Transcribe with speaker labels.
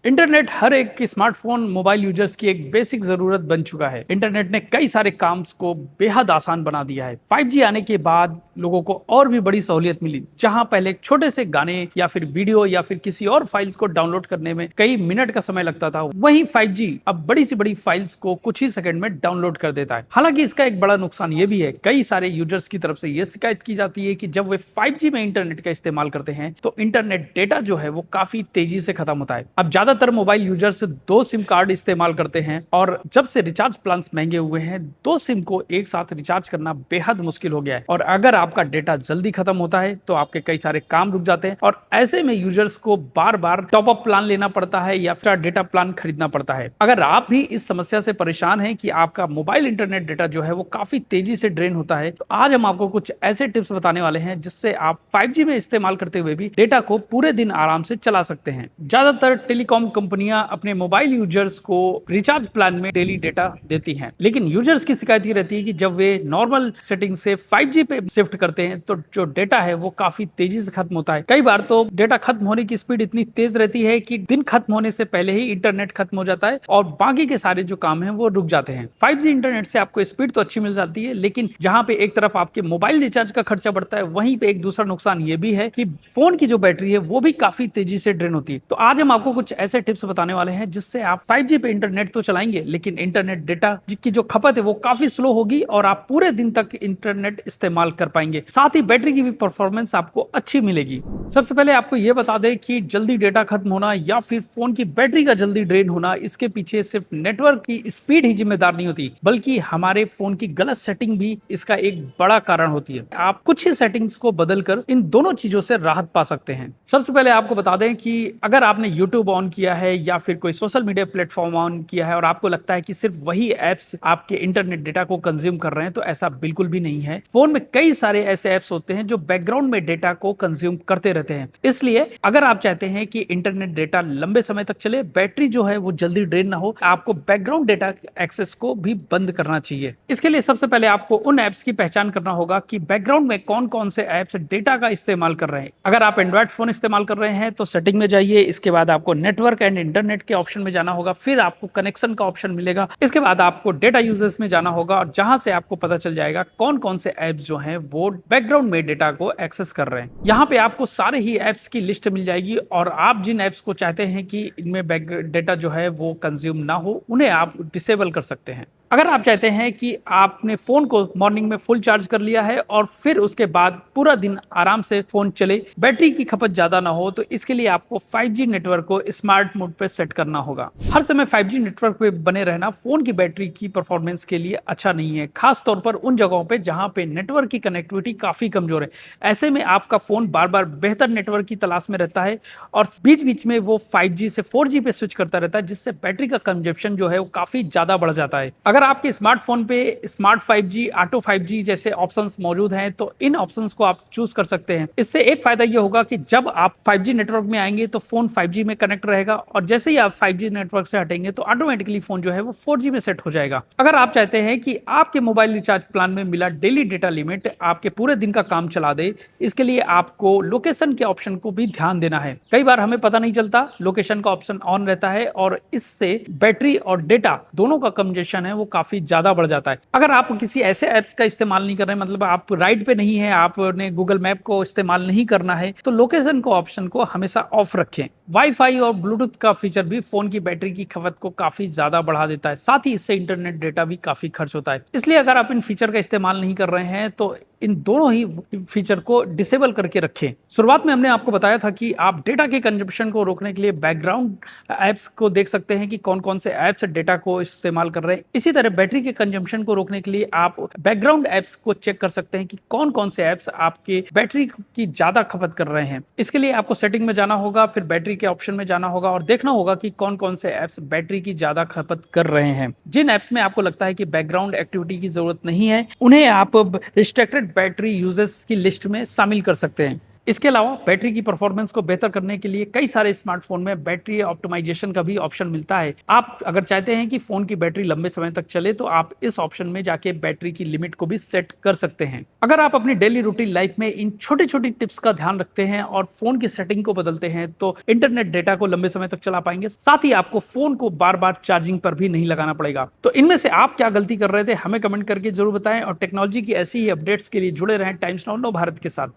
Speaker 1: Internet हर एक की smartphone mobile users की एक बेसिक जरूरत बन चुका है। इंटरनेट ने कई सारे काम को बेहद आसान बना दिया है। 5G आने के बाद लोगों को और भी बड़ी सहूलियत मिली। जहां पहले एक छोटे से गाने या फिर वीडियो या फिर किसी और फाइल्स को डाउनलोड करने में कई मिनट का समय लगता था, वहीं 5G अब बड़ी से बड़ी फाइल्स को कुछ ही सेकंड में डाउनलोड कर देता है। हालांकि इसका एक बड़ा नुकसान ये भी है, कई सारे यूजर्स की तरफ से यह शिकायत की जाती है कि जब वे 5G में इंटरनेट का इस्तेमाल करते हैं तो इंटरनेट डेटा जो है वो काफी तेजी से खत्म होता है। अब ज्यादातर मोबाइल यूजर्स 2 सिम कार्ड इस्तेमाल करते हैं और जब से रिचार्ज प्लान महंगे हुए हैं, 2 सिम को एक साथ रिचार्ज करना बेहद मुश्किल हो गया है। और अगर आपका डेटा जल्दी खत्म होता है तो आपके कई सारे काम रुक जाते हैं और ऐसे में यूजर्स को बार बार टॉप अप प्लान लेना पड़ता है या फिर डेटा प्लान खरीदना पड़ता है। अगर आप भी इस समस्या से परेशान हैं कि आपका मोबाइल इंटरनेट डेटा जो है वो काफी तेजी से ड्रेन होता है, तो आज हम आपको कुछ ऐसे टिप्स बताने वाले हैं जिससे आप 5G में इस्तेमाल करते हुए भी डेटा को पूरे दिन आराम से चला सकते हैं। ज्यादातर टेलीकॉम कंपनियां अपने मोबाइल यूजर्स को रिचार्ज प्लान में डेली डेटा देती हैं, लेकिन यूजर्स की शिकायत ये रहती है कि जब वे नॉर्मल सेटिंग से 5G पे शिफ्ट करते हैं तो जो डेटा है वो काफी तेजी से खत्म होता है। कई बार तो डेटा खत्म होने की स्पीड इतनी तेज रहती है कि दिन खत्म होने से पहले ही इंटरनेट खत्म हो जाता है और बाकी के सारे जो काम है वो रुक जाते हैं। 5G इंटरनेट से आपको स्पीड तो अच्छी मिल जाती है, लेकिन जहां पे एक तरफ आपके मोबाइल रिचार्ज का खर्चा बढ़ता है, वहीं पे एक दूसरा नुकसान ये भी है कि फोन की जो बैटरी है वो भी काफी तेजी से ड्रेन होती है। तो आज हम आपको कुछ ऐसे टिप्स बताने वाले हैं जिससे आप 5G पे इंटरनेट तो चलाएंगे, लेकिन इंटरनेट डेटा की जो खपत है वो काफी स्लो होगी और आप पूरे दिन तक इंटरनेट इस्तेमाल कर पाएंगे। साथ ही बैटरी की भी परफॉर्मेंस आपको अच्छी मिलेगी। सबसे पहले आपको यह बता दें कि जल्दी डेटा खत्म होना या फिर फोन की बैटरी का जल्दी ड्रेन होना, इसके पीछे सिर्फ नेटवर्क की स्पीड ही जिम्मेदार नहीं होती, बल्कि हमारे फोन की गलत सेटिंग भी इसका एक बड़ा कारण होती है। आप कुछ ही सेटिंग्स को बदलकर इन दोनों चीजों से राहत पा सकते हैं। सबसे पहले आपको बता दें कि अगर आपने YouTube ऑन किया है या फिर कोई सोशल मीडिया प्लेटफॉर्म ऑन किया है और आपको लगता है कि सिर्फ वही एप्स आपके इंटरनेट डेटा को कंज्यूम कर रहे हैं, तो ऐसा बिल्कुल भी नहीं है। फोन में कई सारे ऐसे एप्स होते हैं जो बैकग्राउंड में डेटा को कंज्यूम करते रहते हैं। इसलिए अगर आप चाहते हैं कि इंटरनेट डेटा लंबे समय तक चले, बैटरी जो है वो जल्दी ड्रेन ना हो, आपको बैकग्राउंड डेटा एक्सेस को भी बंद करना चाहिए। इसके लिए सबसे पहले आपको उन एप्स की पहचान करना होगा कि बैकग्राउंड में कौन कौन से एप्स डेटा का इस्तेमाल कर रहे हैं। अगर आप एंड्रॉइड फोन इस्तेमाल कर रहे हैं तो सेटिंग में जाइए, इसके बाद आपको नेटवर्क एंड इंटरनेट के ऑप्शन में जाना होगा, फिर आपको कनेक्शन का ऑप्शन मिलेगा, इसके बाद आपको डेटा यूजर्स में जाना होगा और जहां से आपको पता चल जाएगा कौन कौन से एप्स जो हैं वो बैकग्राउंड में डेटा को एक्सेस कर रहे हैं। यहाँ पे आपको सारे ही एप्स की लिस्ट मिल जाएगी और आप जिन एप्स को चाहते हैं कि इनमें बैक डेटा जो है वो कंज्यूम ना हो, उन्हें आप डिसेबल कर सकते हैं। अगर आप चाहते हैं कि आपने फोन को मॉर्निंग में फुल चार्ज कर लिया है और फिर उसके बाद पूरा दिन आराम से फोन चले, बैटरी की खपत ज्यादा ना हो, तो इसके लिए आपको 5G नेटवर्क को स्मार्ट मोड पे सेट करना होगा। हर समय 5G नेटवर्क पे बने रहना फोन की बैटरी की परफॉर्मेंस के लिए अच्छा नहीं है, खास तौर पर उन जगहों पे जहां पे नेटवर्क की कनेक्टिविटी काफी कमजोर है। ऐसे में आपका फोन बार बार बेहतर नेटवर्क की तलाश में रहता है और बीच बीच में वो 5G से 4G पे स्विच करता रहता है, जिससे बैटरी का कंजप्शन जो है वो काफी ज्यादा बढ़ जाता है। अगर आपके स्मार्टफोन पे स्मार्ट 5G, ऑटो 5G जैसे ऑप्शंस मौजूद हैं तो इन ऑप्शंस को आप चूज कर सकते हैं। इससे एक फायदा ये होगा कि जब आप 5G नेटवर्क में आएंगे तो फोन 5G में कनेक्ट रहेगा और जैसे ही आप 5G नेटवर्क से हटेंगे तो ऑटोमेटिकली फोन जो है वो 4G में सेट हो जाएगा। अगर आप चाहते हैं कि आपके मोबाइल रिचार्ज प्लान में मिला डेली डेटा लिमिट आपके पूरे दिन का काम चला दे, इसके लिए आपको लोकेशन के ऑप्शन को भी ध्यान देना है। कई बार हमें पता नहीं चलता, लोकेशन का ऑप्शन ऑन रहता है और इससे बैटरी और डेटा दोनों का कंजप्शन है वो काफी ज्यादा बढ़ जाता है। अगर आप किसी ऐसे एप्स का इस्तेमाल नहीं कर रहे हैं, मतलब आप राइड पे नहीं है, आपने गूगल मैप को इस्तेमाल नहीं करना है, तो लोकेशन को ऑप्शन को हमेशा ऑफ रखें। वाईफाई और ब्लूटूथ का फीचर भी फोन की बैटरी की खपत को काफी ज्यादा बढ़ा देता है, साथ ही इससे इंटरनेट डेटा भी काफी खर्च होता है। इसलिए अगर आप इन फीचर का इस्तेमाल नहीं कर रहे हैं तो इन दोनों ही फीचर को डिसेबल करके रखें। शुरुआत में हमने आपको बताया था कि आप डेटा के कंजप्शन को रोकने के लिए बैकग्राउंड एप्स को देख सकते हैं कि कौन कौन से एप्स डेटा को इस्तेमाल कर रहे हैं। इसी तरह बैटरी के कंजम्पशन को रोकने के लिए आप बैकग्राउंड एप्स को चेक कर सकते हैं कि कौन कौन से एप्स आपके बैटरी की ज्यादा खपत कर रहे हैं। इसके लिए आपको सेटिंग में जाना होगा, फिर बैटरी के ऑप्शन में जाना होगा और देखना होगा कि कौन कौन से एप्स बैटरी की ज्यादा खपत कर रहे हैं। जिन एप्स में आपको लगता है कि बैकग्राउंड एक्टिविटी की जरूरत नहीं है, उन्हें आप रिस्ट्रिक्टेड बैटरी यूजेस की लिस्ट में शामिल कर सकते हैं। इसके अलावा बैटरी की परफॉर्मेंस को बेहतर करने के लिए कई सारे स्मार्टफोन में बैटरी ऑप्टिमाइजेशन का भी ऑप्शन मिलता है। आप अगर चाहते हैं कि फोन की बैटरी लंबे समय तक चले तो आप इस ऑप्शन में जाके बैटरी की लिमिट को भी सेट कर सकते हैं। अगर आप अपनी डेली रूटीन लाइफ में इन छोटी छोटी टिप्स का ध्यान रखते हैं और फोन की सेटिंग को बदलते हैं तो इंटरनेट डेटा को लंबे समय तक चला पाएंगे, साथ ही आपको फोन को बार बार चार्जिंग पर भी नहीं लगाना पड़ेगा। तो इनमें से आप क्या गलती कर रहे थे हमें कमेंट करके जरूर बताएं और टेक्नोलॉजी की ऐसी ही अपडेट्स के लिए जुड़े रहें टाइम्स नाउ भारत के साथ।